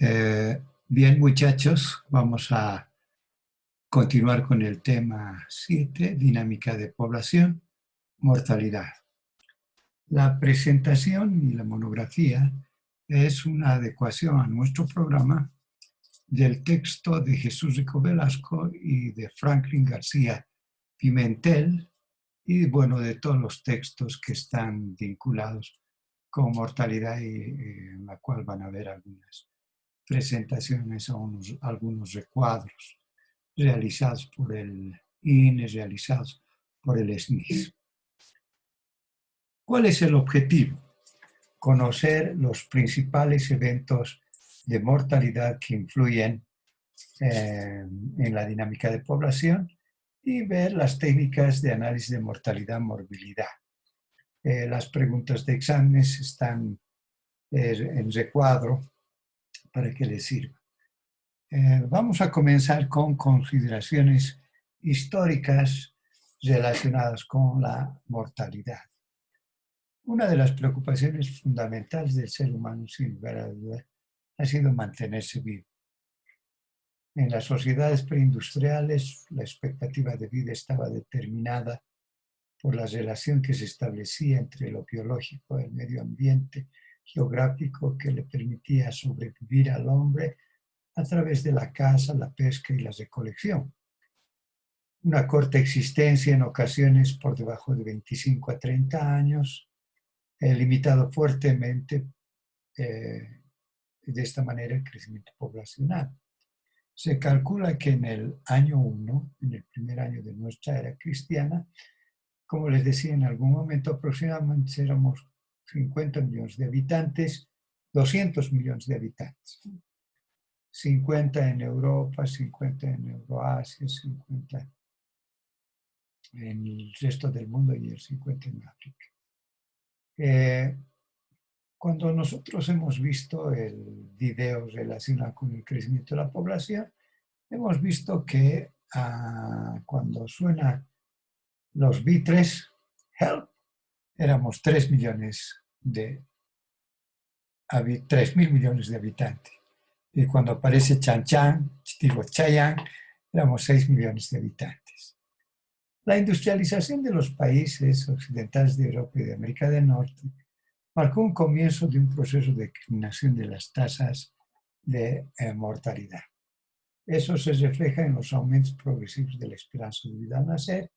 Bien, muchachos, vamos a continuar con el tema 7, dinámica de población, mortalidad. La presentación y la monografía es una adecuación a nuestro programa del texto de Jesús Rico Velasco y de Franklin García Pimentel y, bueno, de todos los textos que están vinculados con mortalidad y en la cual van a ver algunas presentaciones a algunos recuadros realizados por el INE, realizados por el SNIS. ¿Cuál es el objetivo? Conocer los principales eventos de mortalidad que influyen en la dinámica de población y ver las técnicas de análisis de mortalidad-morbilidad. Las preguntas de exámenes están en recuadro para que les sirva. Vamos a comenzar con consideraciones históricas relacionadas con la mortalidad. Una de las preocupaciones fundamentales del ser humano, sin lugar a duda, ha sido mantenerse vivo. En las sociedades preindustriales, la expectativa de vida estaba determinada por la relación que se establecía entre lo biológico, el medio ambiente geográfico que le permitía sobrevivir al hombre a través de la caza, la pesca y la recolección. Una corta existencia, en ocasiones por debajo de 25 a 30 años, limitado fuertemente de esta manera el crecimiento poblacional. Se calcula que en el año 1, en el primer año de nuestra era cristiana, como les decía en algún momento, aproximadamente éramos 50 millones de habitantes, 200 millones de habitantes. 50 en Europa, 50 en Euroasia, 50 en el resto del mundo y el 50 en África. Cuando nosotros hemos visto el video relacionado con el crecimiento de la población, hemos visto que cuando suena los bitres, help, éramos 3 mil millones de habitantes. Y cuando aparece Chan Chan, digo Chayanne, éramos 6 millones de habitantes. La industrialización de los países occidentales de Europa y de América del Norte marcó un comienzo de un proceso de declinación de las tasas de mortalidad. Eso se refleja en los aumentos progresivos de la esperanza de vida al nacer,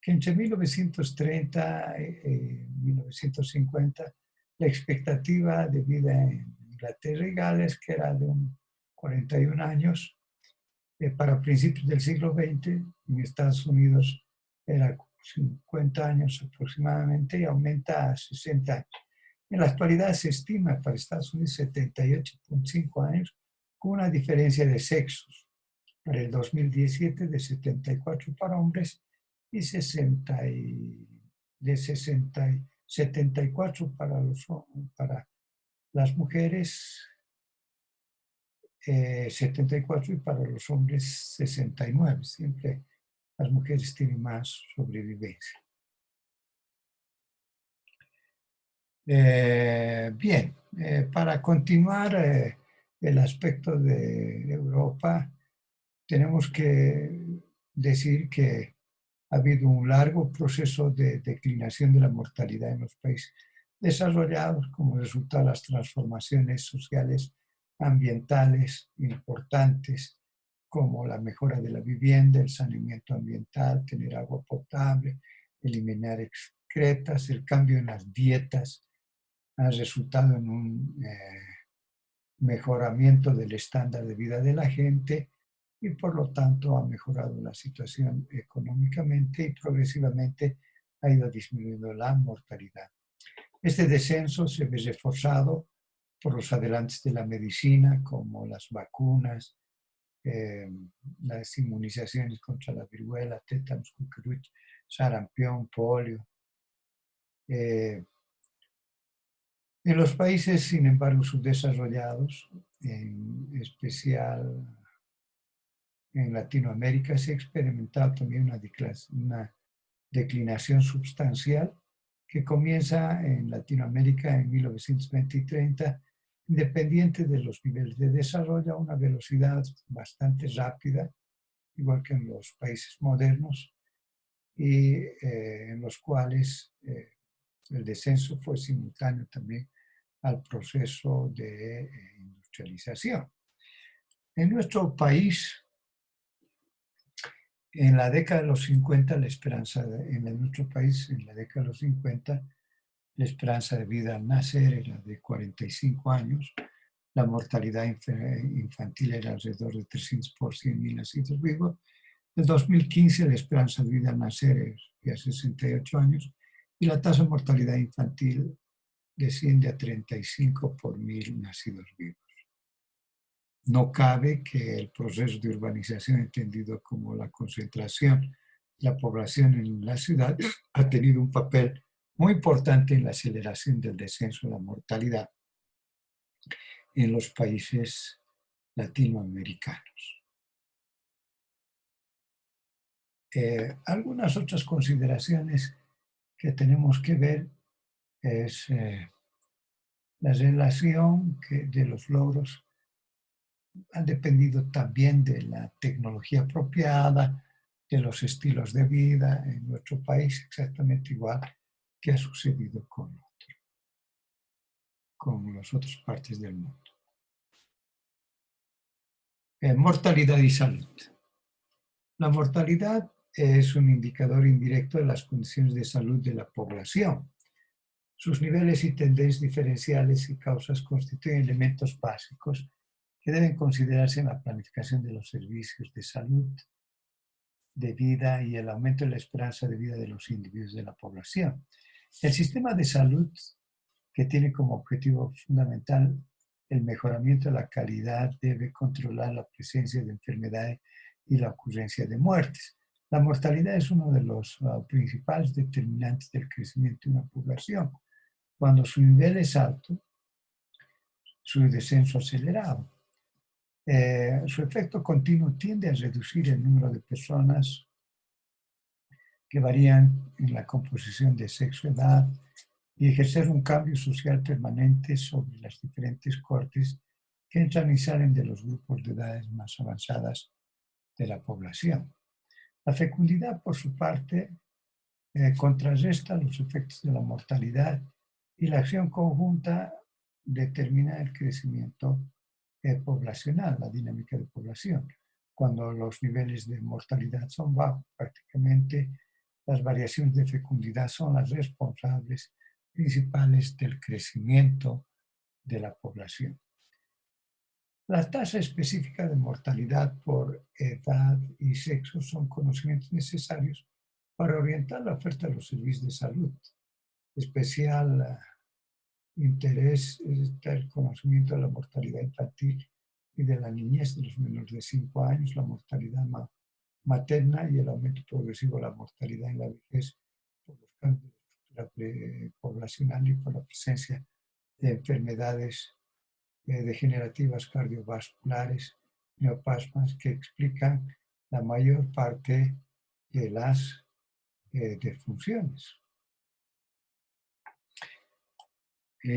que entre 1930 y 1950 la expectativa de vida en Inglaterra y Gales, que era de 41 años, para principios del siglo XX, en Estados Unidos era 50 años aproximadamente y aumenta a 60 años. En la actualidad se estima para Estados Unidos 78,5 años, con una diferencia de sexos. Para el 2017 de 74 para hombres y 74 para las mujeres, 74 y para los hombres 69. Siempre las mujeres tienen más sobrevivencia. Bien, para continuar el aspecto de Europa, tenemos que decir que ha habido un largo proceso de declinación de la mortalidad en los países desarrollados como resultado de las transformaciones sociales ambientales importantes, como la mejora de la vivienda, el saneamiento ambiental, tener agua potable, eliminar excretas, el cambio en las dietas ha resultado en un mejoramiento del estándar de vida de la gente y por lo tanto ha mejorado la situación económicamente y progresivamente ha ido disminuyendo la mortalidad. Este descenso se ve reforzado por los adelantos de la medicina, como las vacunas, las inmunizaciones contra la viruela, tétanos, cucurucho, sarampión, polio. En los países, sin embargo, subdesarrollados, en especial en Latinoamérica, se ha experimentado también una declinación sustancial que comienza en Latinoamérica en 1920 y 30 independiente de los niveles de desarrollo, a una velocidad bastante rápida, igual que en los países modernos, y en los cuales el descenso fue simultáneo también al proceso de industrialización. En nuestro país, en la década de los 50, la esperanza en nuestro país, en la década de los 50, la esperanza de vida al nacer era de 45 años, la mortalidad infantil era alrededor de 300 por 100.000 nacidos vivos. En 2015 la esperanza de vida al nacer es de 68 años y la tasa de mortalidad infantil desciende a 35 por 1.000 nacidos vivos. No cabe que el proceso de urbanización, entendido como la concentración de la población en la ciudad, ha tenido un papel muy importante en la aceleración del descenso de la mortalidad en los países latinoamericanos. Algunas otras consideraciones que tenemos que ver es la relación de los logros han dependido también de la tecnología apropiada, de los estilos de vida en nuestro país, exactamente igual que ha sucedido con las otras partes del mundo. Mortalidad y salud. La mortalidad es un indicador indirecto de las condiciones de salud de la población. Sus niveles y tendencias diferenciales y causas constituyen elementos básicos que deben considerarse en la planificación de los servicios de salud, de vida y el aumento de la esperanza de vida de los individuos de la población. El sistema de salud, que tiene como objetivo fundamental el mejoramiento de la calidad, debe controlar la presencia de enfermedades y la ocurrencia de muertes. La mortalidad es uno de los principales determinantes del crecimiento de una población. Cuando su nivel es alto, su descenso acelerado. Su efecto continuo tiende a reducir el número de personas que varían en la composición de sexo, edad, y ejercer un cambio social permanente sobre las diferentes cortes que entran y salen de los grupos de edades más avanzadas de la población. La fecundidad, por su parte, contrarresta los efectos de la mortalidad y la acción conjunta determina el crecimiento poblacional, la dinámica de población. Cuando los niveles de mortalidad son bajos, prácticamente las variaciones de fecundidad son las responsables principales del crecimiento de la población. La tasa específica de mortalidad por edad y sexo son conocimientos necesarios para orientar la oferta de los servicios de salud. Especial interés está el conocimiento de la mortalidad infantil y de la niñez de los menores de 5 años, la mortalidad materna y el aumento progresivo de la mortalidad en la vejez por los cambios de estructura poblacional y por la presencia de enfermedades degenerativas cardiovasculares, neoplasmas, que explican la mayor parte de las defunciones.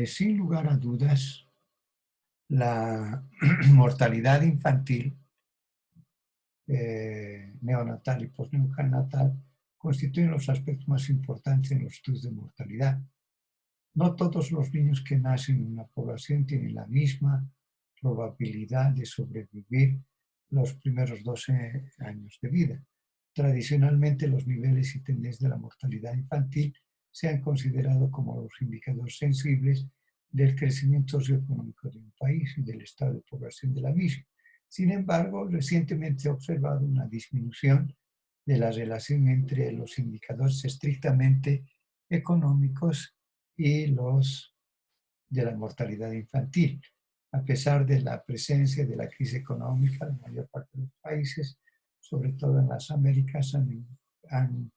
Sin lugar a dudas, la mortalidad infantil, neonatal y postneonatal constituyen los aspectos más importantes en los estudios de mortalidad. No todos los niños que nacen en una población tienen la misma probabilidad de sobrevivir los primeros 12 años de vida. Tradicionalmente, los niveles y tendencias de la mortalidad infantil se han considerado como los indicadores sensibles del crecimiento socioeconómico de un país y del estado de población de la misma. Sin embargo, recientemente se ha observado una disminución de la relación entre los indicadores estrictamente económicos y los de la mortalidad infantil. A pesar de la presencia de la crisis económica, la mayor parte de los países, sobre todo en las Américas, han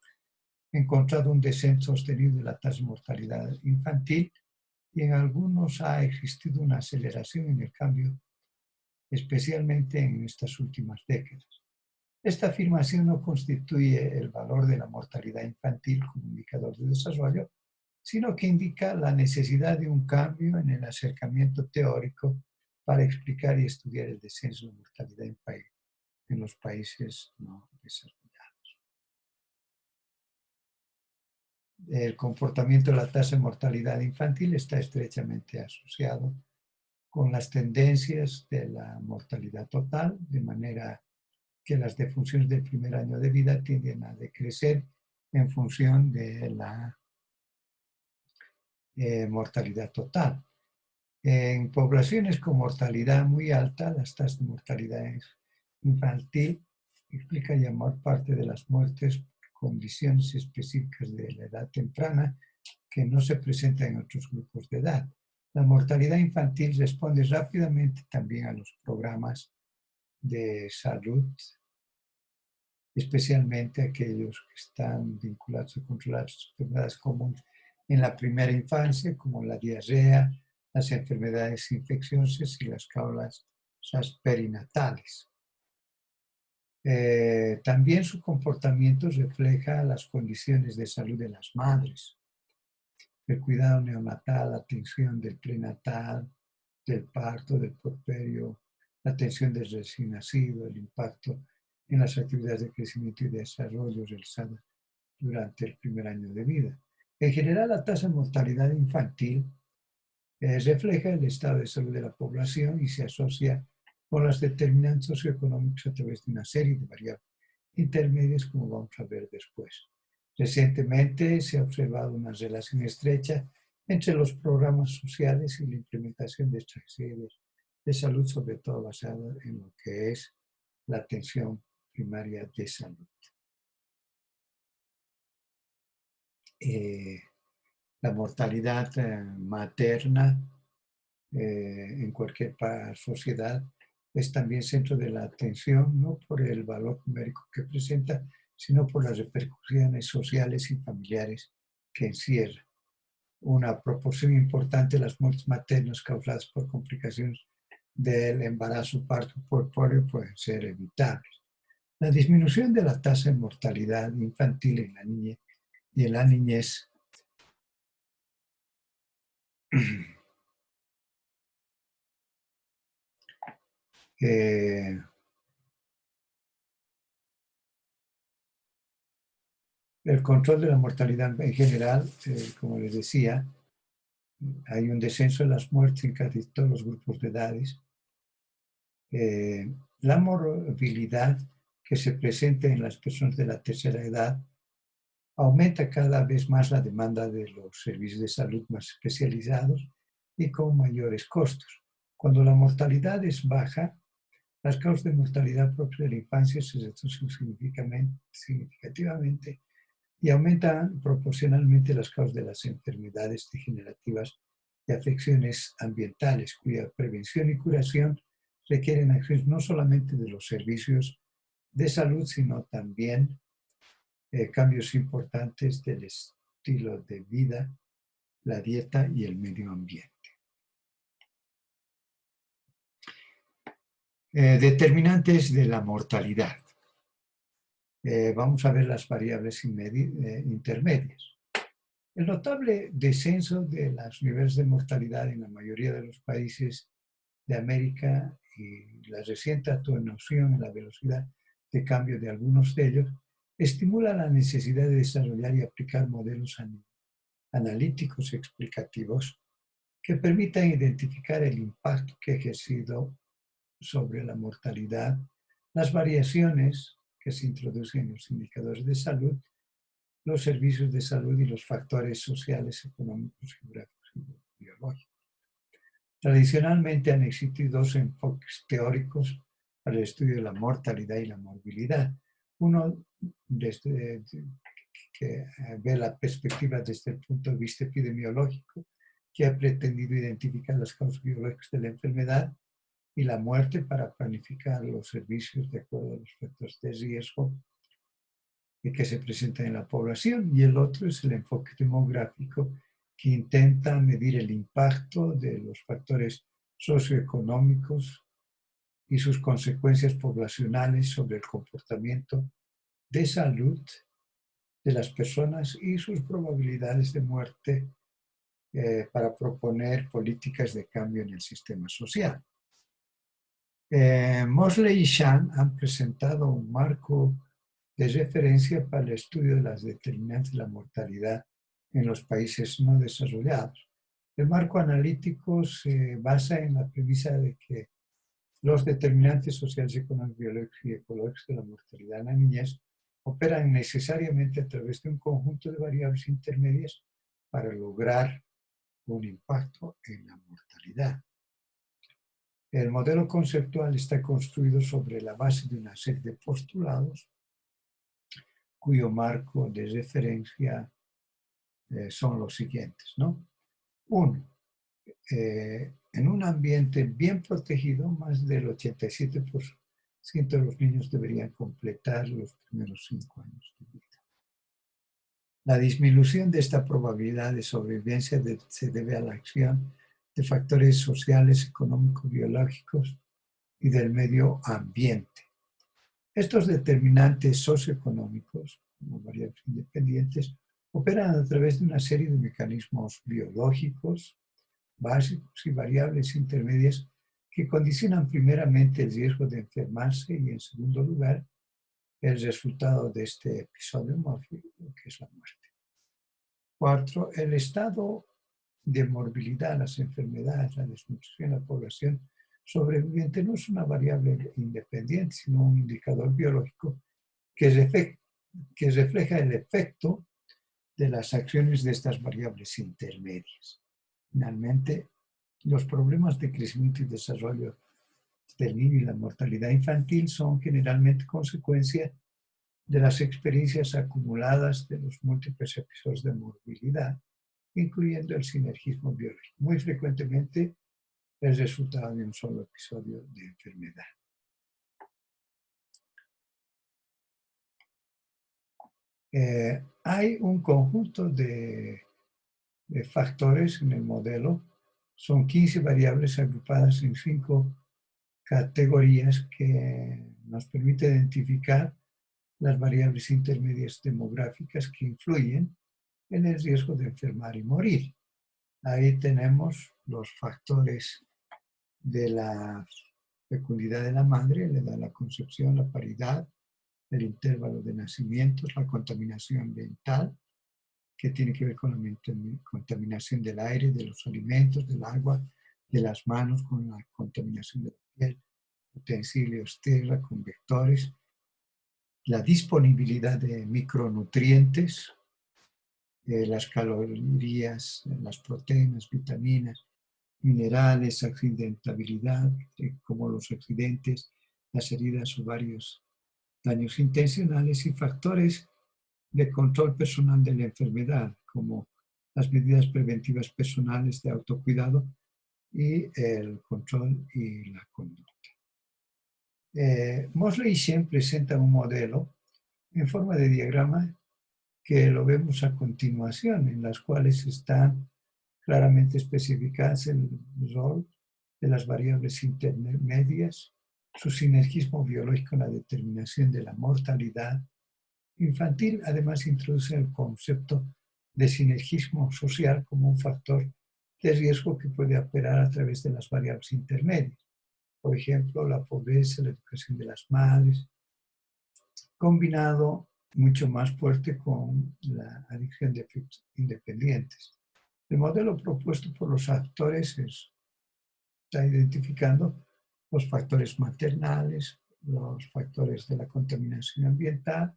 encontrado un descenso sostenido de la tasa de mortalidad infantil y en algunos ha existido una aceleración en el cambio, especialmente en estas últimas décadas. Esta afirmación no constituye el valor de la mortalidad infantil como indicador de desarrollo, sino que indica la necesidad de un cambio en el acercamiento teórico para explicar y estudiar el descenso de mortalidad en los países no desarrollados. El comportamiento de la tasa de mortalidad infantil está estrechamente asociado con las tendencias de la mortalidad total, de manera que las defunciones del primer año de vida tienden a decrecer en función de la mortalidad total. En poblaciones con mortalidad muy alta, las tasas de mortalidad infantil explican llamar parte de las muertes por condiciones específicas de la edad temprana que no se presentan en otros grupos de edad. La mortalidad infantil responde rápidamente también a los programas de salud, especialmente aquellos que están vinculados a controlar enfermedades comunes en la primera infancia, como la diarrea, las enfermedades infecciosas y las causas perinatales. También su comportamiento refleja las condiciones de salud de las madres, el cuidado neonatal, la atención del prenatal, del parto, del puerperio, la atención del recién nacido, el impacto en las actividades de crecimiento y desarrollo realizadas durante el primer año de vida. En general, la tasa de mortalidad infantil refleja el estado de salud de la población y se asocia con los determinantes socioeconómicos a través de una serie de variables intermedias, como vamos a ver después. Recientemente se ha observado una relación estrecha entre los programas sociales y la implementación de estrategias de salud, sobre todo basada en lo que es la atención primaria de salud. La mortalidad materna en cualquier sociedad es también centro de la atención, no por el valor numérico que presenta, sino por las repercusiones sociales y familiares que encierra. Una proporción importante de las muertes maternas causadas por complicaciones del embarazo, parto puerperio pueden ser evitables. La disminución de la tasa de mortalidad infantil en la niñez y en la niñez el control de la mortalidad en general, como les decía, hay un descenso en las muertes en casi todos los grupos de edades. La morbilidad que se presenta en las personas de la tercera edad aumenta cada vez más la demanda de los servicios de salud más especializados y con mayores costos. Cuando la mortalidad es baja, las causas de mortalidad propia de la infancia se reducen significativamente y aumentan proporcionalmente las causas de las enfermedades degenerativas y afecciones ambientales, cuya prevención y curación requieren acciones no solamente de los servicios de salud, sino también cambios importantes del estilo de vida, la dieta y el medio ambiente. Determinantes de la mortalidad. Vamos a ver las variables intermedias. El notable descenso de los niveles de mortalidad en la mayoría de los países de América y la reciente atenuación en la velocidad de cambio de algunos de ellos estimula la necesidad de desarrollar y aplicar modelos analíticos explicativos que permitan identificar el impacto que ha ejercido sobre la mortalidad, las variaciones que se introducen en los indicadores de salud, los servicios de salud y los factores sociales, económicos, geográficos y biológicos. Tradicionalmente han existido dos enfoques teóricos para el estudio de la mortalidad y la morbilidad. Uno que ve la perspectiva desde el punto de vista epidemiológico, que ha pretendido identificar las causas biológicas de la enfermedad y la muerte para planificar los servicios de acuerdo a los factores de riesgo que se presentan en la población. Y el otro es el enfoque demográfico, que intenta medir el impacto de los factores socioeconómicos y sus consecuencias poblacionales sobre el comportamiento de salud de las personas y sus probabilidades de muerte para proponer políticas de cambio en el sistema social. Mosley y Shan han presentado un marco de referencia para el estudio de las determinantes de la mortalidad en los países no desarrollados. El marco analítico se basa en la premisa de que los determinantes sociales, económicos, biológicos y ecológicos de la mortalidad en la niñez operan necesariamente a través de un conjunto de variables intermedias para lograr un impacto en la mortalidad. El modelo conceptual está construido sobre la base de una serie de postulados cuyo marco de referencia son los siguientes, ¿no? Uno, en un ambiente bien protegido, más del 87% de los niños deberían completar los primeros 5 años de vida. La disminución de esta probabilidad de sobrevivencia se debe a la acción de factores sociales, económicos, biológicos y del medio ambiente. Estos determinantes socioeconómicos, como variables independientes, operan a través de una serie de mecanismos biológicos, básicos y variables intermedias que condicionan primeramente el riesgo de enfermarse y, en segundo lugar, el resultado de este episodio mórbido, que es la muerte. 4. El estado de morbilidad, las enfermedades, la desnutrición de la población sobreviviente no es una variable independiente, sino un indicador biológico que refleja el efecto de las acciones de estas variables intermedias. Finalmente, los problemas de crecimiento y desarrollo del niño y la mortalidad infantil son generalmente consecuencia de las experiencias acumuladas de los múltiples episodios de morbilidad, incluyendo el sinergismo biológico. Muy frecuentemente el resultado de un solo episodio de enfermedad. Hay un conjunto de factores en el modelo. Son 15 variables agrupadas en 5 categorías que nos permite identificar las variables intermedias demográficas que influyen en el riesgo de enfermar y morir. Ahí tenemos los factores de la fecundidad de la madre, la edad de la concepción, la paridad, el intervalo de nacimientos, la contaminación ambiental, que tiene que ver con la contaminación del aire, de los alimentos, del agua, de las manos, con la contaminación de la piel, utensilios, tierra, con vectores, la disponibilidad de micronutrientes, las calorías, las proteínas, vitaminas, minerales, accidentabilidad, como los accidentes, las heridas o varios daños intencionales y factores de control personal de la enfermedad, como las medidas preventivas personales de autocuidado y el control y la conducta. Mosley y Shen presentan un modelo en forma de diagrama que lo vemos a continuación, en las cuales están claramente especificadas el rol de las variables intermedias, su sinergismo biológico en la determinación de la mortalidad infantil. Además, introduce el concepto de sinergismo social como un factor de riesgo que puede operar a través de las variables intermedias. Por ejemplo, la pobreza, la educación de las madres, combinado mucho más fuerte con la adicción de efectos independientes. El modelo propuesto por los actores está identificando los factores maternales, los factores de la contaminación ambiental,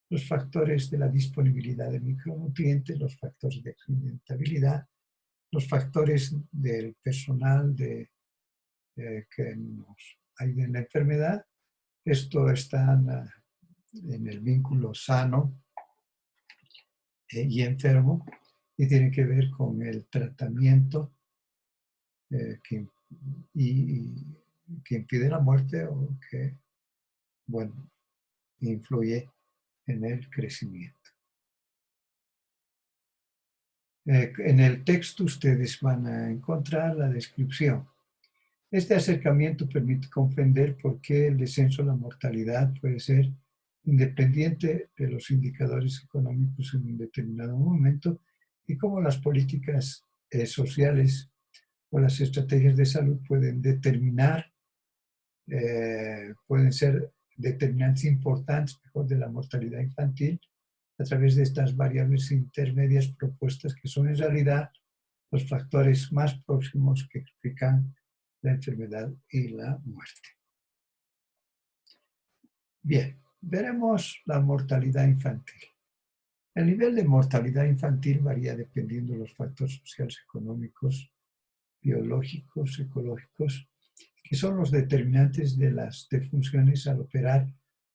los factores de la disponibilidad de micronutrientes, los factores de accidentabilidad, los factores del personal que nos ayuda en la enfermedad. Esto está en el vínculo sano y enfermo y tiene que ver con el tratamiento que impide la muerte o que, bueno, influye en el crecimiento. En el texto ustedes van a encontrar la descripción. Este acercamiento permite comprender por qué el descenso de la mortalidad puede ser independiente de los indicadores económicos en un determinado momento, y cómo las políticas sociales o las estrategias de salud pueden determinar, pueden ser determinantes importantes, mejor, de la mortalidad infantil a través de estas variables intermedias propuestas, que son en realidad los factores más próximos que explican la enfermedad y la muerte. Bien, veremos la mortalidad infantil. El nivel de mortalidad infantil varía dependiendo de los factores sociales, económicos, biológicos, ecológicos, que son los determinantes de las defunciones al operar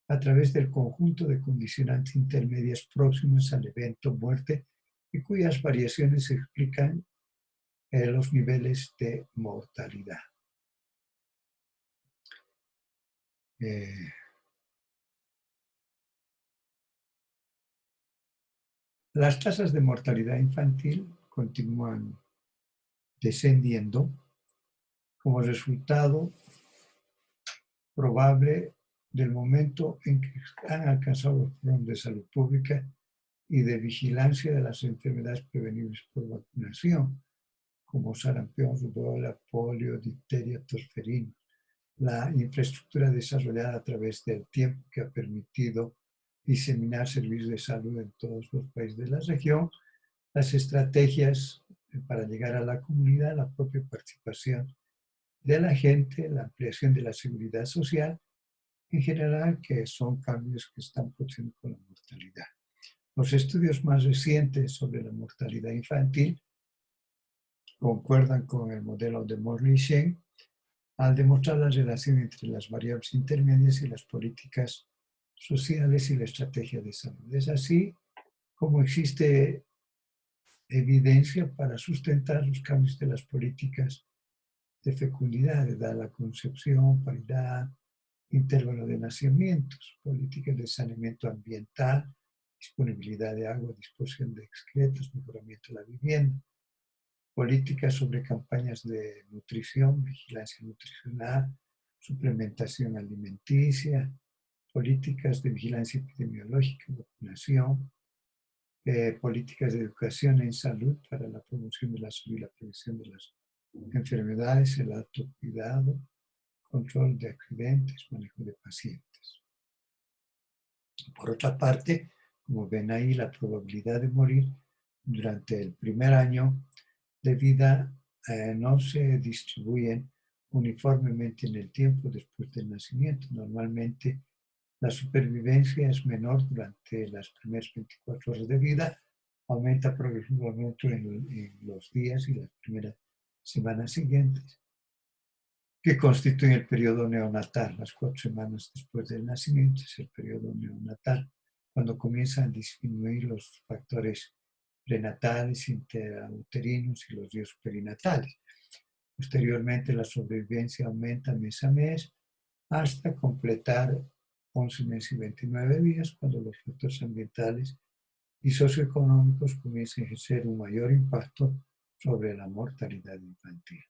a través del conjunto de condicionantes intermedias próximas al evento muerte y cuyas variaciones explican los niveles de mortalidad. Las tasas de mortalidad infantil continúan descendiendo como resultado probable del momento en que han alcanzado los programas de salud pública y de vigilancia de las enfermedades prevenibles por vacunación, como sarampión, rubéola, polio, difteria, tosferina. La infraestructura desarrollada a través del tiempo que ha permitido diseminar servicios de salud en todos los países de la región, las estrategias para llegar a la comunidad, la propia participación de la gente, la ampliación de la seguridad social, en general, que son cambios que están produciendo con la mortalidad. Los estudios más recientes sobre la mortalidad infantil concuerdan con el modelo de Morley-Sheng al demostrar la relación entre las variables intermedias y las políticas sociales y la estrategia de salud. Es así como existe evidencia para sustentar los cambios de las políticas de fecundidad, de edad a la concepción, paridad, intervalo de nacimientos, políticas de saneamiento ambiental, disponibilidad de agua, disposición de excretas, mejoramiento de la vivienda, políticas sobre campañas de nutrición, vigilancia nutricional, suplementación alimenticia, políticas de vigilancia epidemiológica, vacunación, políticas de educación en salud para la promoción de la salud y la prevención de las enfermedades, el autocuidado, control de accidentes, manejo de pacientes. Por otra parte, como ven ahí, la probabilidad de morir durante el primer año de vida no se distribuyen uniformemente en el tiempo después del nacimiento. Normalmente la supervivencia es menor durante las primeras 24 horas de vida, aumenta progresivamente en los días y las primeras semanas siguientes, que constituye el periodo neonatal. Las 4 semanas después del nacimiento es el periodo neonatal, cuando comienzan a disminuir los factores prenatales, intrauterinos y los días perinatales. Posteriormente, la sobrevivencia aumenta mes a mes hasta completar 11 meses y 29 días, cuando los factores ambientales y socioeconómicos comienzan a ejercer un mayor impacto sobre la mortalidad infantil.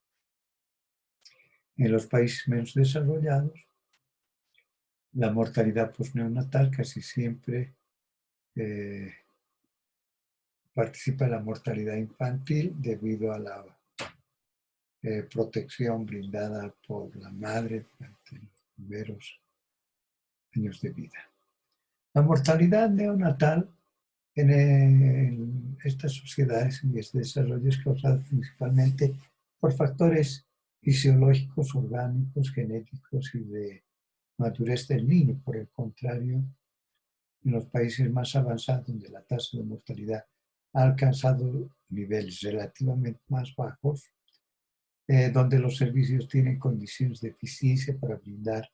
En los países menos desarrollados, la mortalidad postneonatal casi siempre participa en la mortalidad infantil debido a la protección brindada por la madre durante los primeros años de vida. La mortalidad neonatal en estas sociedades en vías de desarrollo es causada principalmente por factores fisiológicos, orgánicos, genéticos y de madurez del niño. Por el contrario, en los países más avanzados, donde la tasa de mortalidad ha alcanzado niveles relativamente más bajos, donde los servicios tienen condiciones de eficiencia para brindar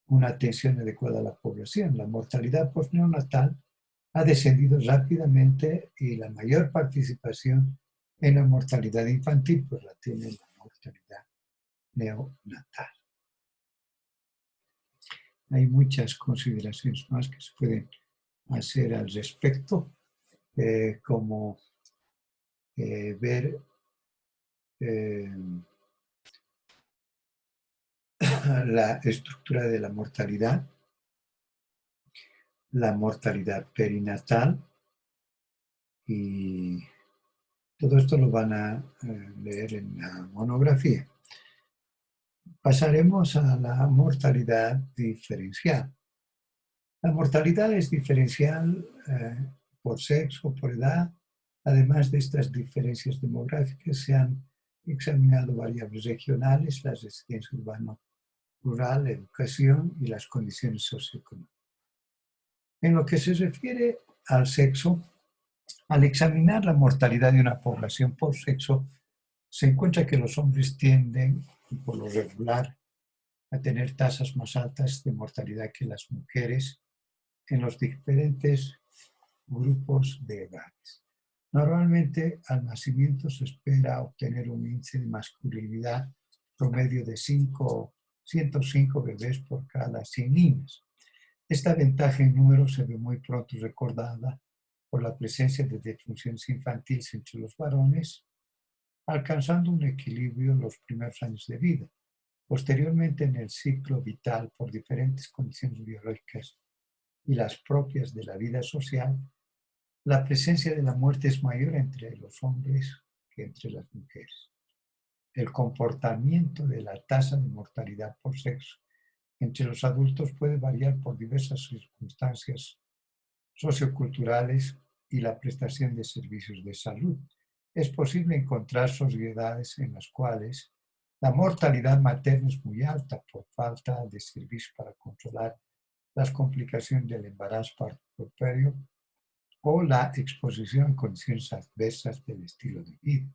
una atención adecuada a la población. La mortalidad postneonatal ha descendido rápidamente y la mayor participación en la mortalidad infantil pues la tiene la mortalidad neonatal. Hay muchas consideraciones más que se pueden hacer al respecto, como ver la estructura de la mortalidad. la mortalidad perinatal, y todo esto lo van a leer en la monografía. Pasaremos a la mortalidad diferencial. La mortalidad es diferencial por sexo, por edad. Además de estas diferencias demográficas, se han examinado variables regionales, la residencia urbano-rural, la educación y las condiciones socioeconómicas. En lo que se refiere al sexo, al examinar la mortalidad de una población por sexo, se encuentra que los hombres tienden, por lo regular, a tener tasas más altas de mortalidad que las mujeres en los diferentes grupos de edades. Normalmente, al nacimiento se espera obtener un índice de masculinidad promedio de 105 bebés por cada 100 niños. Esta ventaja en número se ve muy pronto recordada por la presencia de disfunciones infantiles entre los varones, alcanzando un equilibrio en los primeros años de vida. Posteriormente, en el ciclo vital, por diferentes condiciones biológicas y las propias de la vida social, la presencia de la muerte es mayor entre los hombres que entre las mujeres. El comportamiento de la tasa de mortalidad por sexo entre los adultos puede variar por diversas circunstancias socioculturales y la prestación de servicios de salud. Es posible encontrar sociedades en las cuales la mortalidad materna es muy alta por falta de servicios para controlar las complicaciones del embarazo puerperio o la exposición a condiciones adversas del estilo de vida.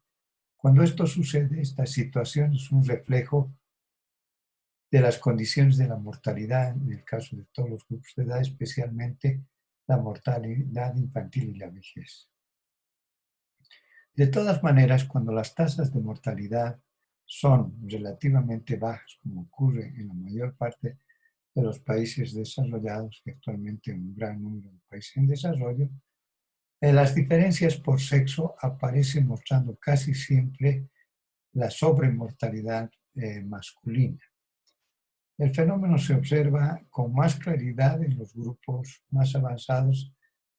Cuando esto sucede, esta situación es un reflejo de las condiciones de la mortalidad en el caso de todos los grupos de edad, especialmente la mortalidad infantil y la vejez. De todas maneras, cuando las tasas de mortalidad son relativamente bajas, como ocurre en la mayor parte de los países desarrollados, y actualmente en un gran número de países en desarrollo, las diferencias por sexo aparecen mostrando casi siempre la sobremortalidad masculina. El fenómeno se observa con más claridad en los grupos más avanzados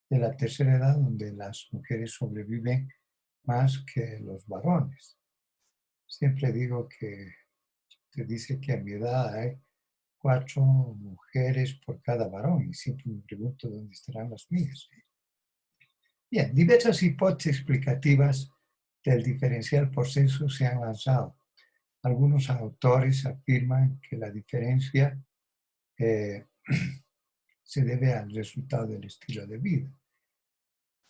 de la tercera edad, donde las mujeres sobreviven más que los varones. Siempre digo que se dice que a mi edad hay 4 mujeres por cada varón, y siempre me pregunto dónde estarán las mías. Bien, diversas hipótesis explicativas del diferencial por sexo se han lanzado. Algunos autores afirman que la diferencia se debe al resultado del estilo de vida,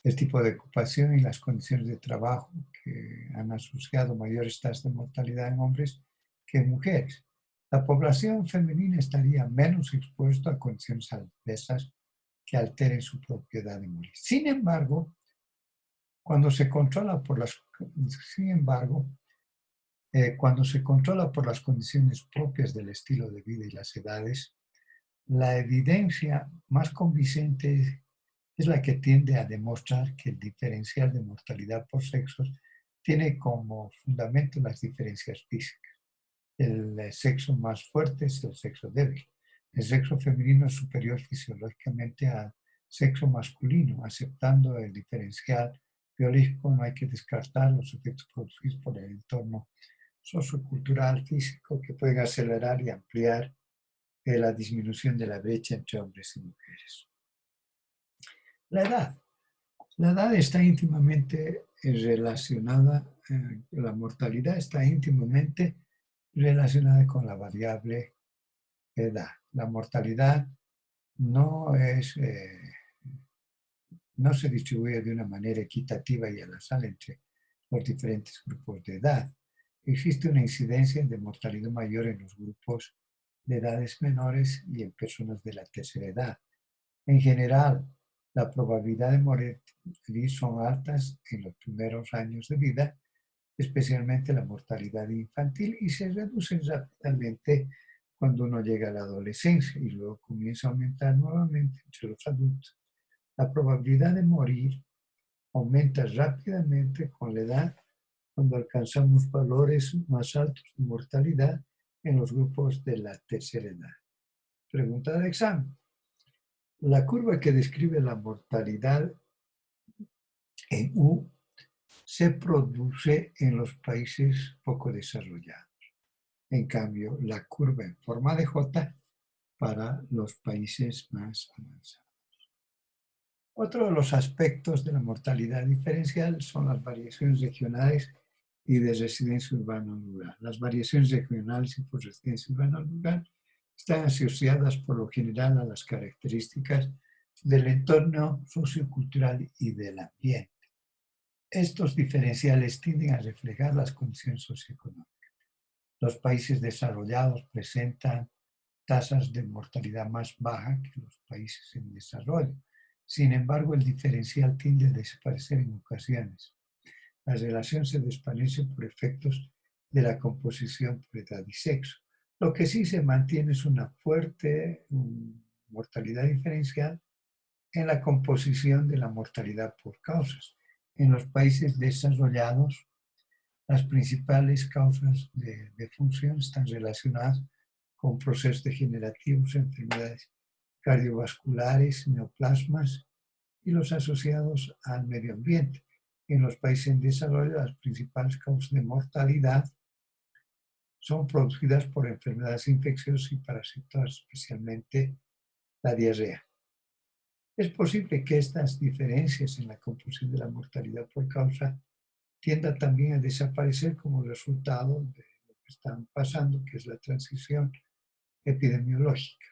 el tipo de ocupación y las condiciones de trabajo que han asociado mayores tasas de mortalidad en hombres que en mujeres. La población femenina estaría menos expuesta a condiciones adversas que alteren su propiedad de morir. Sin embargo, cuando se controla por las condiciones propias del estilo de vida y las edades, la evidencia más convincente es la que tiende a demostrar que el diferencial de mortalidad por sexos tiene como fundamento las diferencias físicas. El sexo más fuerte es el sexo débil. El sexo femenino es superior fisiológicamente al sexo masculino. Aceptando el diferencial biológico, no hay que descartar los efectos producidos por el entorno sociocultural, físico, que pueden acelerar y ampliar la disminución de la brecha entre hombres y mujeres. La edad. La edad está íntimamente relacionada, la mortalidad está íntimamente relacionada con la variable edad. La mortalidad no se distribuye de una manera equitativa y al azar entre los diferentes grupos de edad. Existe una incidencia de mortalidad mayor en los grupos de edades menores y en personas de la tercera edad. En general, la probabilidad de morir son altas en los primeros años de vida, especialmente la mortalidad infantil, y se reducen rápidamente cuando uno llega a la adolescencia y luego comienza a aumentar nuevamente entre los adultos. La probabilidad de morir aumenta rápidamente con la edad cuando alcanzamos valores más altos de mortalidad en los grupos de la tercera edad. Pregunta de examen. La curva que describe la mortalidad en U se produce en los países poco desarrollados. En cambio, la curva en forma de J para los países más avanzados. Otro de los aspectos de la mortalidad diferencial son las variaciones regionales y de residencia urbana-rural. Las variaciones regionales y por residencia urbana-rural están asociadas por lo general a las características del entorno sociocultural y del ambiente. Estos diferenciales tienden a reflejar las condiciones socioeconómicas. Los países desarrollados presentan tasas de mortalidad más bajas que los países en desarrollo. Sin embargo, el diferencial tiende a desaparecer en ocasiones. La relación se desvanece por efectos de la composición por edad y sexo. Lo que sí se mantiene es una fuerte mortalidad diferencial en la composición de la mortalidad por causas. En los países desarrollados, las principales causas de defunción están relacionadas con procesos degenerativos, enfermedades cardiovasculares, neoplasmas y los asociados al medio ambiente. En los países en desarrollo, las principales causas de mortalidad son producidas por enfermedades infecciosas y parasitarias, especialmente la diarrea. Es posible que estas diferencias en la composición de la mortalidad por causa tienda también a desaparecer como resultado de lo que están pasando, que es la transición epidemiológica.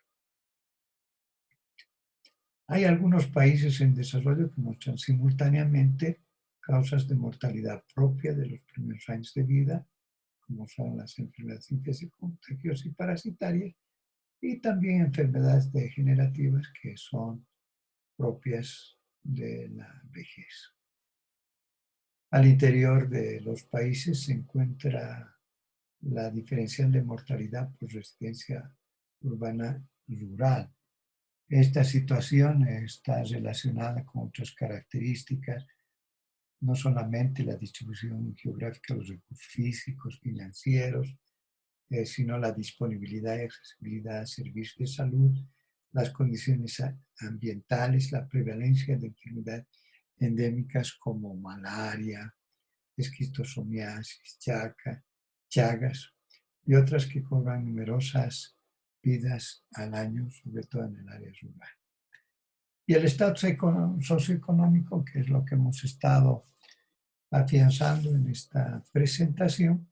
Hay algunos países en desarrollo que muestran simultáneamente causas de mortalidad propia de los primeros años de vida, como son las enfermedades infecciosas y parasitarias, y también enfermedades degenerativas que son propias de la vejez. Al interior de los países se encuentra la diferencial de mortalidad por residencia urbana rural. Esta situación está relacionada con otras características, no solamente la distribución geográfica de los recursos físicos, financieros, sino la disponibilidad y accesibilidad a servicios de salud, las condiciones ambientales, la prevalencia de enfermedades endémicas como malaria, esquistosomiasis, chagas y otras que cobran numerosas vidas al año, sobre todo en el área rural. Y el estatus socioeconómico, que es lo que hemos estado afianzando en esta presentación,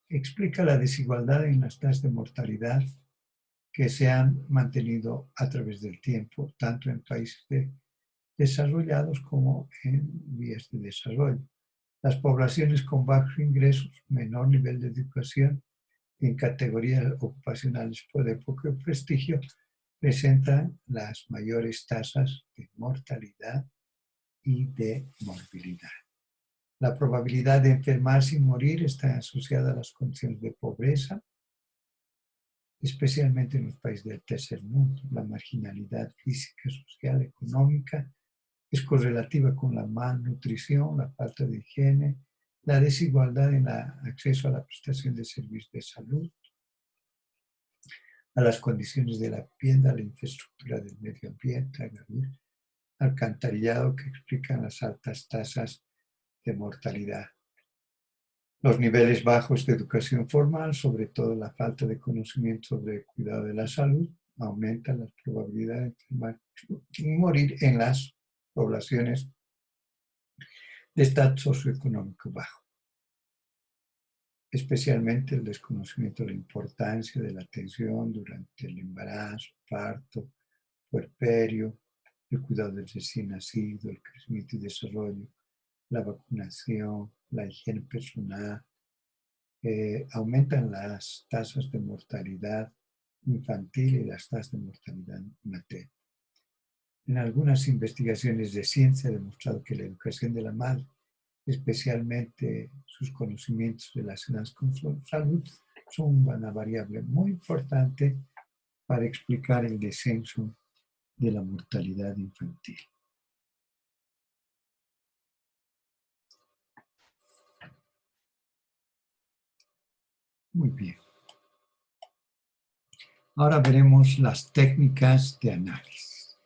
explica la desigualdad en las tasas de mortalidad que se han mantenido a través del tiempo, tanto en países desarrollados como en vías de desarrollo. Las poblaciones con bajos ingresos, menor nivel de educación y en categorías ocupacionales de poco prestigio presentan las mayores tasas de mortalidad y de morbilidad. La probabilidad de enfermarse y morir está asociada a las condiciones de pobreza, especialmente en los países del tercer mundo. La marginalidad física, social, económica es correlativa con la malnutrición, la falta de higiene, la desigualdad en el acceso a la prestación de servicios de salud, a las condiciones de la vivienda, a la infraestructura del medio ambiente, al alcantarillado que explican las altas tasas de mortalidad. Los niveles bajos de educación formal, sobre todo la falta de conocimiento sobre el cuidado de la salud, aumentan las probabilidades de enfermar y morir en las poblaciones de estatus socioeconómico bajo. Especialmente el desconocimiento de la importancia de la atención durante el embarazo, parto, puerperio, el cuidado del recién nacido, el crecimiento y desarrollo, la vacunación, la higiene personal, aumentan las tasas de mortalidad infantil y las tasas de mortalidad materna. En algunas investigaciones de ciencia ha demostrado que la educación de la madre, especialmente sus conocimientos relacionados con su salud, son una variable muy importante para explicar el descenso de la mortalidad infantil. Muy bien. Ahora veremos las técnicas de análisis.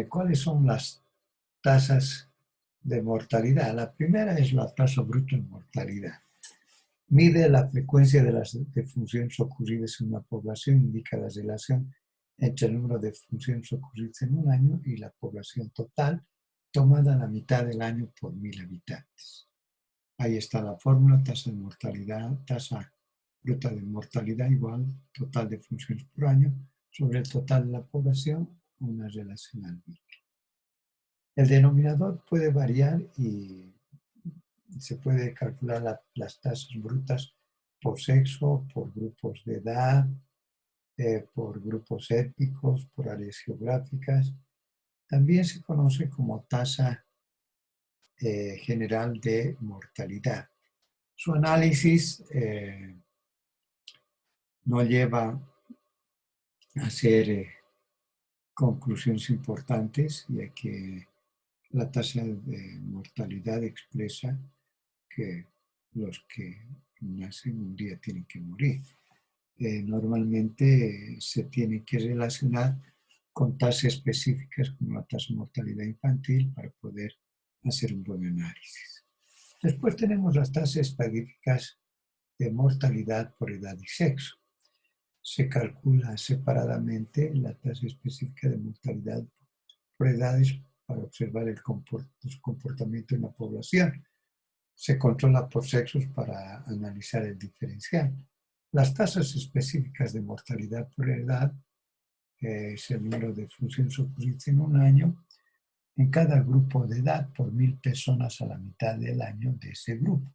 ¿Cuáles son las tasas de mortalidad? La primera es la tasa bruta de mortalidad. Mide la frecuencia de las defunciones ocurridas en una población, indica la relación entre el número de defunciones ocurridas en un año y la población total, tomada a la mitad del año por 1000 habitantes. Ahí está la fórmula, tasa de mortalidad, tasa bruta de mortalidad igual total de funciones por año sobre el total de la población, una relación al mil. El denominador puede variar y se puede calcular las tasas brutas por sexo, por grupos de edad, por grupos étnicos, por áreas geográficas. También se conoce como tasa general de mortalidad. Su análisis no lleva a hacer conclusiones importantes, ya que la tasa de mortalidad expresa que los que nacen un día tienen que morir. Normalmente se tiene que relacionar con tasas específicas como la tasa de mortalidad infantil para poder hacer un buen análisis. Después tenemos las tasas específicas de mortalidad por edad y sexo. Se calcula separadamente la tasa específica de mortalidad por edades para observar el comportamiento en la población. Se controla por sexos para analizar el diferencial. Las tasas específicas de mortalidad por edad es el número de funciones ocurridas en un año en cada grupo de edad por 1000 personas a la mitad del año de ese grupo.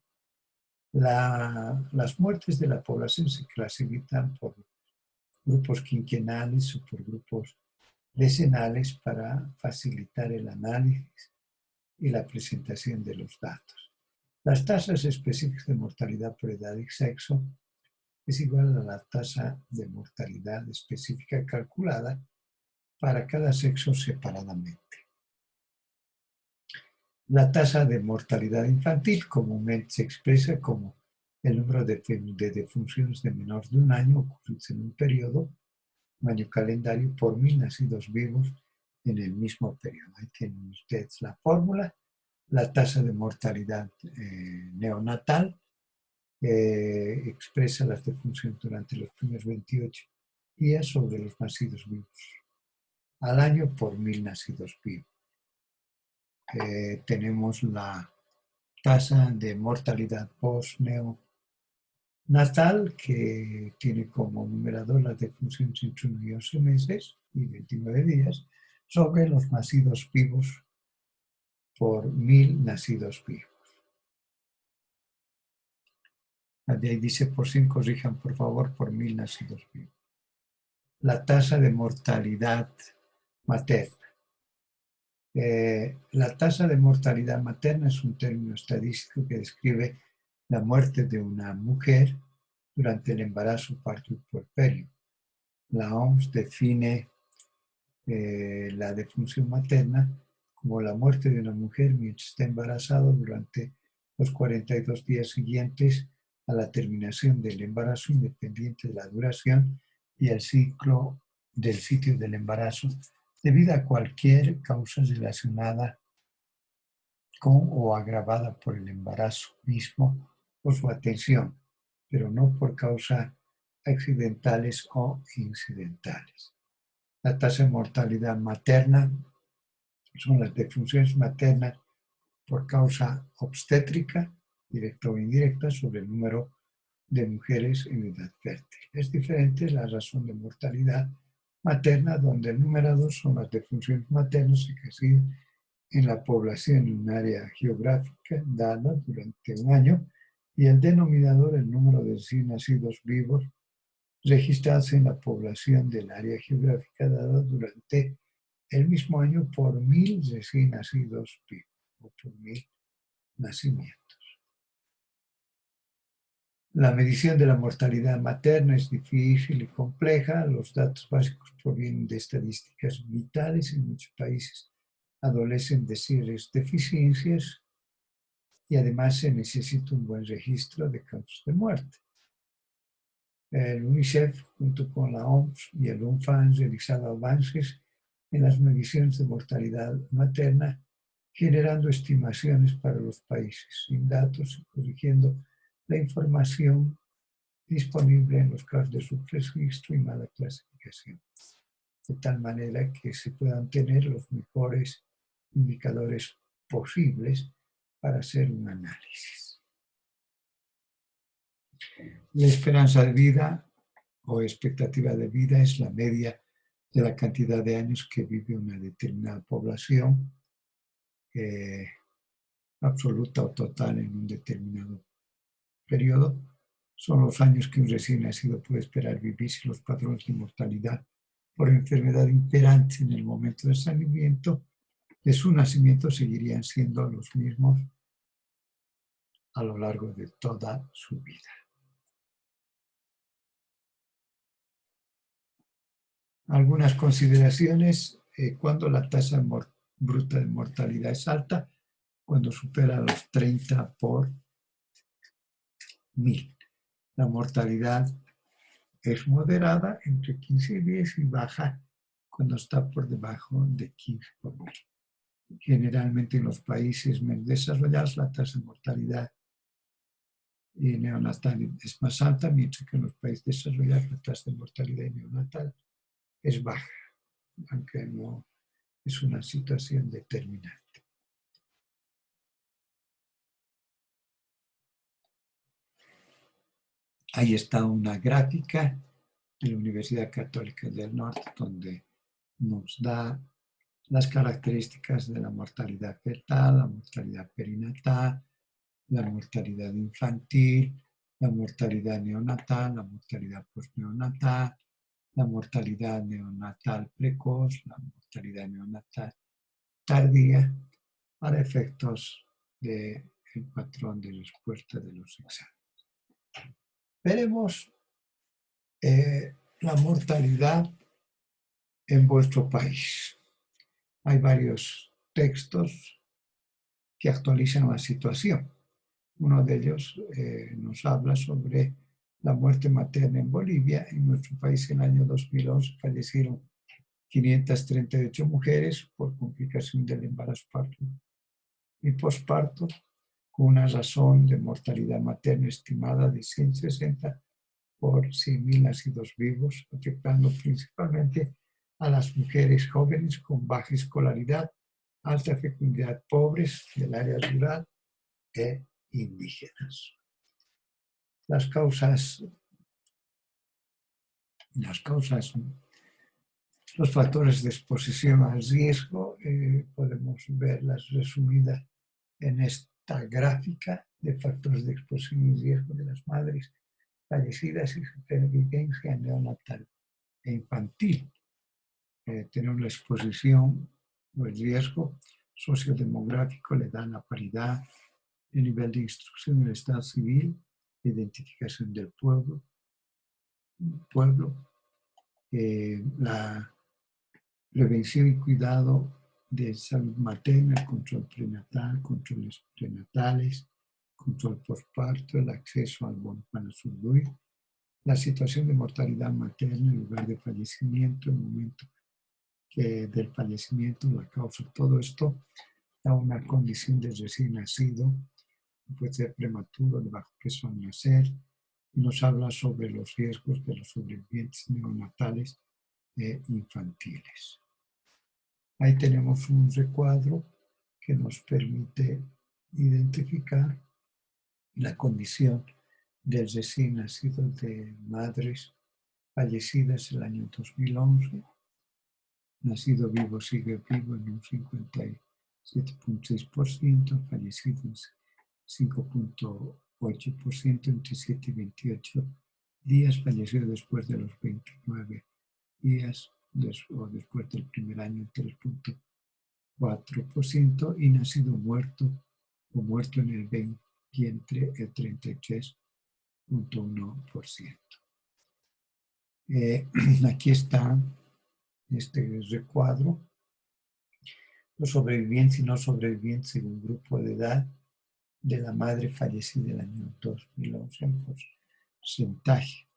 Las muertes de la población se clasifican por grupos quinquenales o por grupos decenales para facilitar el análisis y la presentación de los datos. Las tasas específicas de mortalidad por edad y sexo es igual a la tasa de mortalidad específica calculada para cada sexo separadamente. La tasa de mortalidad infantil comúnmente se expresa como el número de defunciones de menor de un año ocurridas en un periodo, un año calendario, por 1000 nacidos vivos en el mismo periodo. Ahí tienen ustedes la fórmula, la tasa de mortalidad neonatal, expresa las defunciones durante los primeros 28 días sobre los nacidos vivos al año por 1000 nacidos vivos. Tenemos la tasa de mortalidad post-neonatal, que tiene como numerador las defunciones entre 1 y 11 meses y 29 días, sobre los nacidos vivos por 1000 nacidos vivos. De ahí dice por 100, corrijan por favor, por 1000 nacidos vivos. La tasa de mortalidad materna. La tasa de mortalidad materna es un término estadístico que describe la muerte de una mujer durante el embarazo, parto y puerperio. La OMS define la defunción materna como la muerte de una mujer mientras está embarazada durante los 42 días siguientes a la terminación del embarazo, independiente de la duración y el ciclo del sitio del embarazo, debido a cualquier causa relacionada con o agravada por el embarazo mismo o su atención, pero no por causas accidentales o incidentales. La tasa de mortalidad materna son las defunciones maternas por causa obstétrica, directa o indirecta, sobre el número de mujeres en edad fértil. Es diferente la razón de mortalidad materna, donde el numerador son las defunciones maternas que residen en la población en un área geográfica dada durante un año, y el denominador el número de recién nacidos vivos registrados en la población del área geográfica dada durante el mismo año por 1000 recién nacidos vivos o por 1000 nacimientos. La medición de la mortalidad materna es difícil y compleja. Los datos básicos provienen de estadísticas vitales. En muchos países adolecen de serias deficiencias y además se necesita un buen registro de causas de muerte. El UNICEF, junto con la OMS y el UNFPA, han realizado avances en las mediciones de mortalidad materna, generando estimaciones para los países sin datos y corrigiendo la información disponible en los casos de subregistro y mala clasificación, de tal manera que se puedan tener los mejores indicadores posibles para hacer un análisis. La esperanza de vida o expectativa de vida es la media de la cantidad de años que vive una determinada población, absoluta o total en un determinado periodo. Son los años que un recién nacido puede esperar vivir si los patrones de mortalidad por enfermedad imperantes en el momento de su nacimiento seguirían siendo los mismos a lo largo de toda su vida. Algunas consideraciones: cuando la tasa bruta de mortalidad es alta, cuando supera los 30 por 1000. La mortalidad es moderada entre 15 y 10 y baja cuando está por debajo de 15 por 1000. Generalmente en los países menos desarrollados la tasa de mortalidad neonatal es más alta, mientras que en los países desarrollados la tasa de mortalidad neonatal es baja, aunque no es una situación determinante. Ahí está una gráfica de la Universidad Católica del Norte, donde nos da las características de la mortalidad fetal, la mortalidad perinatal, la mortalidad infantil, la mortalidad neonatal, la mortalidad postneonatal, la mortalidad neonatal precoz, la mortalidad neonatal tardía, para efectos del patrón de respuesta de los exámenes. Veremos la mortalidad en vuestro país. Hay varios textos que actualizan la situación. Uno de ellos nos habla sobre la muerte materna en Bolivia. En nuestro país en el año 2011 fallecieron 538 mujeres por complicación del embarazo, parto y posparto, con una razón de mortalidad materna estimada de 160 por 100.000 nacidos vivos, afectando principalmente a las mujeres jóvenes con baja escolaridad, alta fecundidad, pobres del área rural e indígenas. Las causas, los factores de exposición al riesgo, podemos verlas resumidas en esta gráfica de factores de exposición y riesgo de las madres fallecidas y supervivencia neonatal e infantil. Tenemos la exposición o el riesgo sociodemográfico, la edad, la paridad, el nivel de instrucción en el estado civil, identificación del pueblo, la prevención y cuidado de salud materna, el control prenatal, controles prenatales, control postparto, el acceso al bono Panasurdui, la situación de mortalidad materna, el lugar de fallecimiento, el momento del fallecimiento, la causa, todo esto da una condición de recién nacido, puede ser prematuro, de bajo peso al nacer, y nos habla sobre los riesgos de los sobrevivientes neonatales e infantiles. Ahí tenemos un recuadro que nos permite identificar la condición del recién nacido de madres fallecidas el año 2011. Nacido vivo sigue vivo en un 57.6%, fallecidos 5.8% entre 7 y 28 días, fallecido después de los 29 días o después del primer año 3.4% y nacido muerto o muerto en el vientre el 33.1%. Aquí está este recuadro, los sobrevivientes y no sobrevivientes según grupo de edad de la madre fallecida el año 2011 en porcentaje.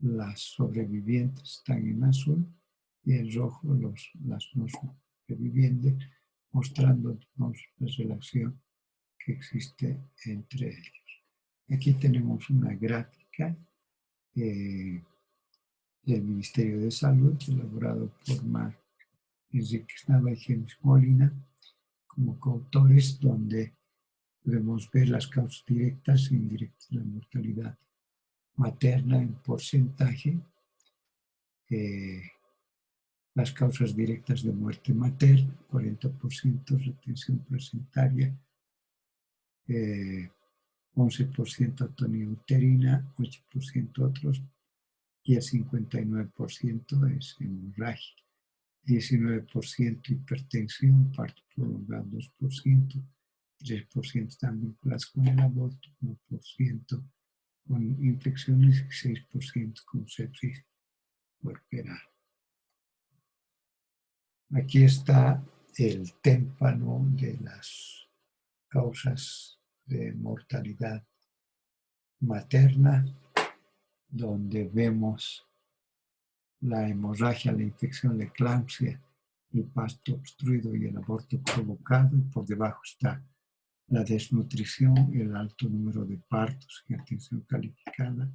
las sobrevivientes están en azul y en rojo las no sobrevivientes, mostrándonos la relación que existe entre ellos. Aquí tenemos una gráfica del Ministerio de Salud, elaborado por Mar Enríquez Nava y Genis Molina, como coautores, donde podemos ver las causas directas e indirectas de la mortalidad materna en porcentaje, las causas directas de muerte materna, 40% retención placentaria, 11% atonía uterina, 8% otros, y el 59% es hemorragia, 19% hipertensión, parto prolongado 2%, 3% están vinculadas con el aborto, 1% con infecciones y 6% con sepsis puerperal. Aquí está el témpano de las causas de mortalidad materna, donde vemos la hemorragia, la infección, la eclampsia, el parto obstruido y el aborto provocado, y por debajo está la desnutrición, el alto número de partos y atención calificada,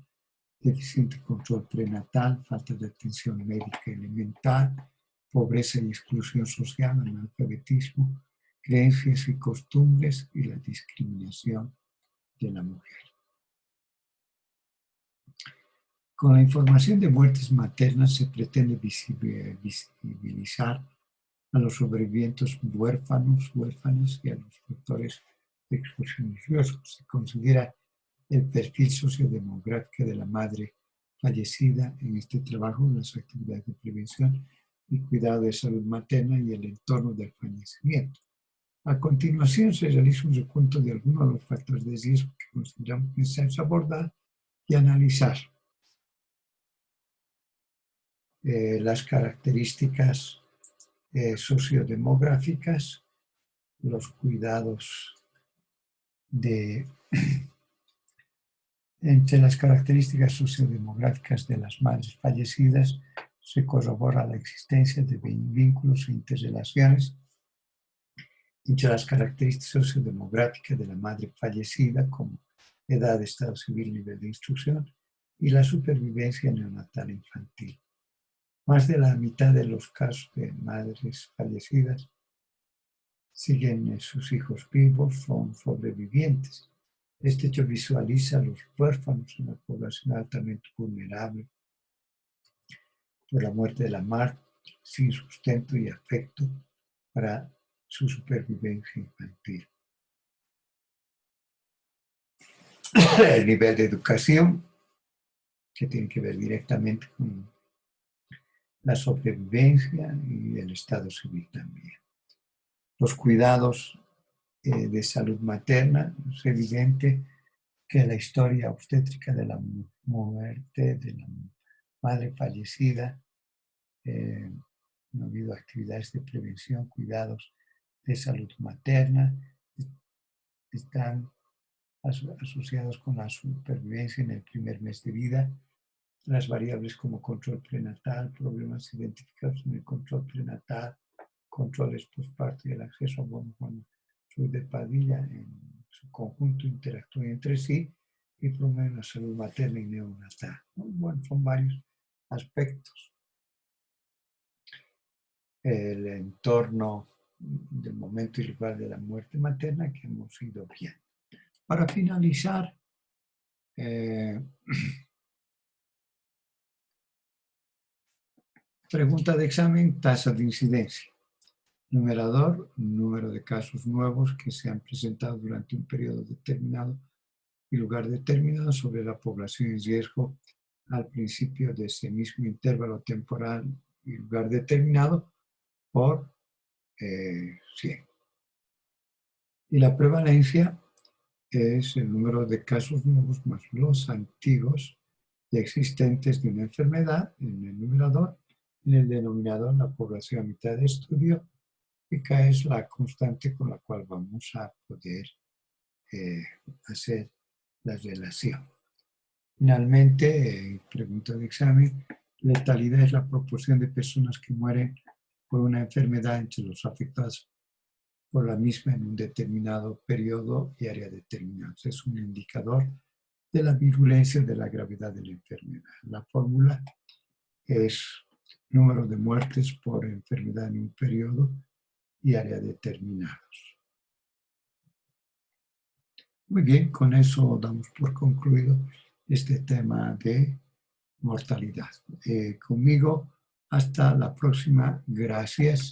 deficiente control prenatal, falta de atención médica elemental, pobreza y exclusión social, analfabetismo, creencias y costumbres y la discriminación de la mujer. Con la información de muertes maternas se pretende visibilizar a los sobrevivientes huérfanos, huérfanas y a los factores de exclusión y riesgo. Se considera el perfil sociodemográfico de la madre fallecida en este trabajo, las actividades de prevención y cuidado de salud materna y el entorno del fallecimiento. A continuación se realiza un recuento de algunos de los factores de riesgo que consideramos necesarios abordar y analizar. Las características sociodemográficas, los cuidados entre las características sociodemográficas de las madres fallecidas se corrobora la existencia de vínculos e interrelaciones entre las características sociodemográficas de la madre fallecida, como edad, estado civil, nivel de instrucción, y la supervivencia neonatal infantil. Más de la mitad de los casos de madres fallecidas siguen sus hijos vivos, son sobrevivientes. Este hecho visualiza a los huérfanos en la población altamente vulnerable por la muerte de la madre, sin sustento y afecto para su supervivencia infantil. El nivel de educación, que tiene que ver directamente con la sobrevivencia y el estado civil también. Los cuidados de salud materna, es evidente que la historia obstétrica de la muerte de la madre fallecida, no ha habido actividades de prevención, cuidados de salud materna, están asociados con la supervivencia en el primer mes de vida. Las variables como control prenatal, problemas identificados en el control prenatal, controles postparto y el acceso a Juan Ruiz de Padilla en su conjunto interactúan entre sí y promueven la salud materna y neonatal. Bueno, son varios aspectos. El entorno del momento y lugar de la muerte materna que hemos ido viendo. Para finalizar, pregunta de examen, tasa de incidencia. Numerador, número de casos nuevos que se han presentado durante un periodo determinado y lugar determinado sobre la población en riesgo al principio de ese mismo intervalo temporal y lugar determinado por 100. Y la prevalencia es el número de casos nuevos más los antiguos y existentes de una enfermedad en el numerador, en el denominador la población a mitad de estudio, y K es la constante con la cual vamos a poder hacer la relación. Finalmente, pregunta de examen, letalidad es la proporción de personas que mueren por una enfermedad entre los afectados por la misma en un determinado periodo y área determinados. Es un indicador de la virulencia de la gravedad de la enfermedad. La fórmula es número de muertes por enfermedad en un periodo y área determinados. Muy bien, con eso damos por concluido este tema de mortalidad. Conmigo, hasta la próxima. Gracias.